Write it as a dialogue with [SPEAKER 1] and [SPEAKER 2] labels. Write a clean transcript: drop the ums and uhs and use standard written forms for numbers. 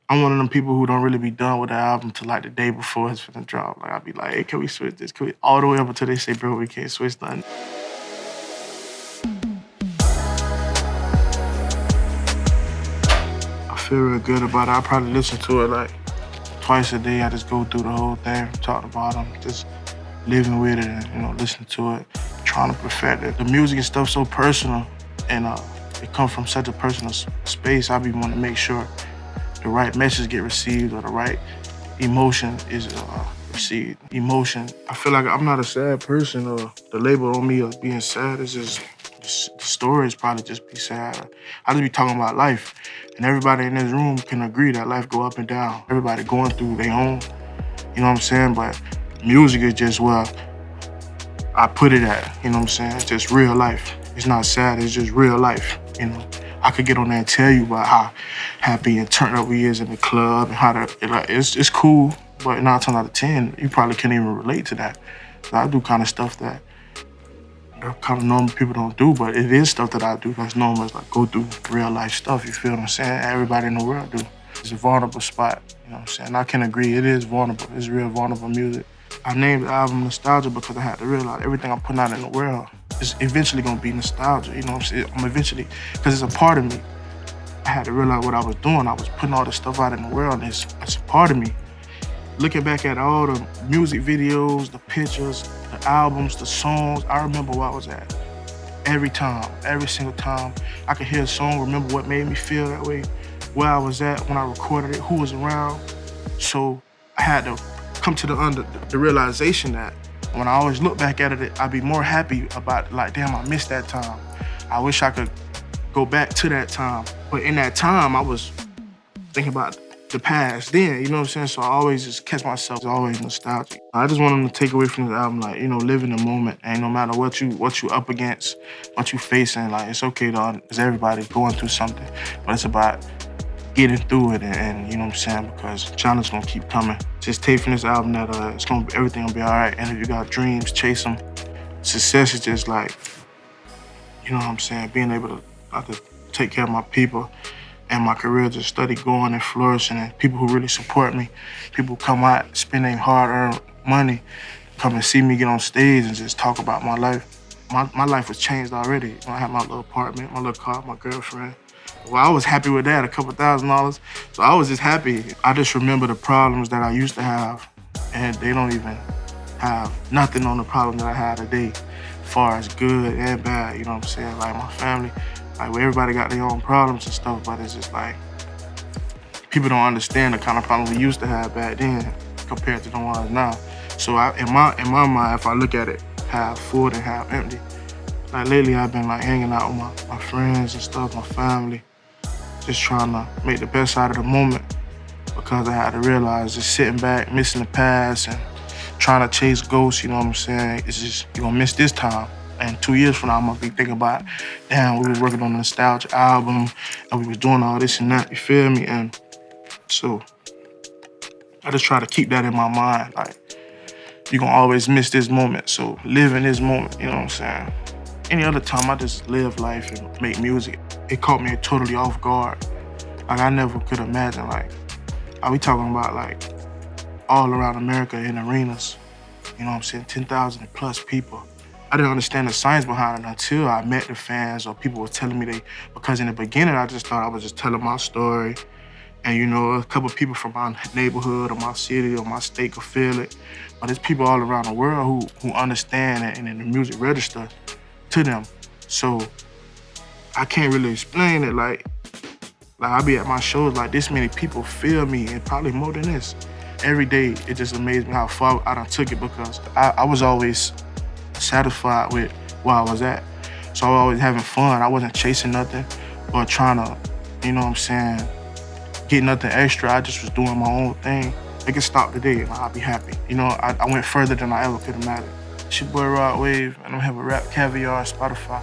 [SPEAKER 1] I'm one of them people who don't really be done with the album till like the day before it's finna drop. Like I'll be like, hey, can we switch this? Can we? All the way up until they say, bro, we can't switch nothing. I feel real good about it. I probably listen to it like twice a day. I just go through the whole thing, talk about them, just living with it and, listen to it, trying to perfect it. The music and stuff so personal and it comes from such a personal space. I be wanting to make sure the right message get received or the right emotion is received. Emotion. I feel like I'm not a sad person or the label on me of being sad is just the stories probably just be sad. I just be talking about life. And everybody in this room can agree that life go up and down. Everybody going through their own, you know what I'm saying? But music is just where I put it at, you know what I'm saying? It's just real life. It's not sad, it's just real life, you know? I could get on there and tell you about how happy and turned up we is in the club and how it's cool, but 9 times out of 10, you probably can't even relate to that. So I do kind of stuff that kind of normal people don't do, but it is stuff that I do that's normal. It's like go through real life stuff, you feel what I'm saying? Everybody in the world do. It's a vulnerable spot, you know what I'm saying? And I can agree, it is vulnerable. It's real vulnerable music. I named the album Nostalgia because I had to realize everything I'm putting out in the world is eventually gonna be nostalgia, you know what I'm saying? I'm eventually, because it's a part of me. I had to realize what I was doing. I was putting all this stuff out in the world and it's a part of me. Looking back at all the music videos, the pictures, the albums, the songs, I remember where I was at. Every time, every single time. I could hear a song, remember what made me feel that way, where I was at when I recorded it, who was around. So I had to come to the realization that when I always look back at it, I'd be more happy about like, damn, I missed that time. I wish I could go back to that time. But in that time, I was thinking about the past then, you know what I'm saying? So I always just catch myself always nostalgic. I just want them to take away from this album, like, live in the moment. And no matter what you up against, what you facing, like, it's okay though, because everybody's going through something. But it's about getting through it and you know what I'm saying? Because challenges gonna keep coming. Just take from this album that everything gonna be all right. And if you got dreams, chase them. Success is just like, you know what I'm saying? Being able to take care of my people and my career, just steady going and flourishing, and people who really support me, people who come out, spend their hard-earned money, come and see me get on stage and just talk about my life. My life was changed already. I had my little apartment, my little car, my girlfriend. Well, I was happy with that, $2,000. So I was just happy. I just remember the problems that I used to have, and they don't even have nothing on the problem that I had today, as far as good and bad, you know what I'm saying? Like my family, like where everybody got their own problems and stuff, but it's just like, people don't understand the kind of problems we used to have back then compared to the ones now. So in my mind, if I look at it half full and half empty, like lately I've been like hanging out with my friends and stuff, my family, just trying to make the best out of the moment, because I had to realize just sitting back, missing the past and trying to chase ghosts, you know what I'm saying? It's just, you're gonna miss this time. And 2 years from now, I'm gonna be thinking about, damn, we was working on a nostalgia album and we was doing all this and that, you feel me? And so I just try to keep that in my mind. Like, you're gonna always miss this moment, so live in this moment, you know what I'm saying? Any other time, I just live life and make music. It caught me totally off guard. Like, I never could imagine, like, are we talking about, like, all around America in arenas, you know what I'm saying, 10,000 plus people. I didn't understand the science behind it until I met the fans or people were telling me because in the beginning, I just thought I was just telling my story. And a couple of people from my neighborhood or my city or my state could feel it. But there's people all around the world who understand it and in the music register to them. So I can't really explain it. Like I be at my shows, like this many people feel me, and probably more than this. Every day, it just amazed me how far I done took it, because I was always satisfied with where I was at. So I was always having fun. I wasn't chasing nothing or trying to, you know what I'm saying, get nothing extra. I just was doing my own thing. They can stop today and I'll be happy. I went further than I ever could imagine. It's your boy Rod Wave, and I'm here with RapCaviar on Spotify.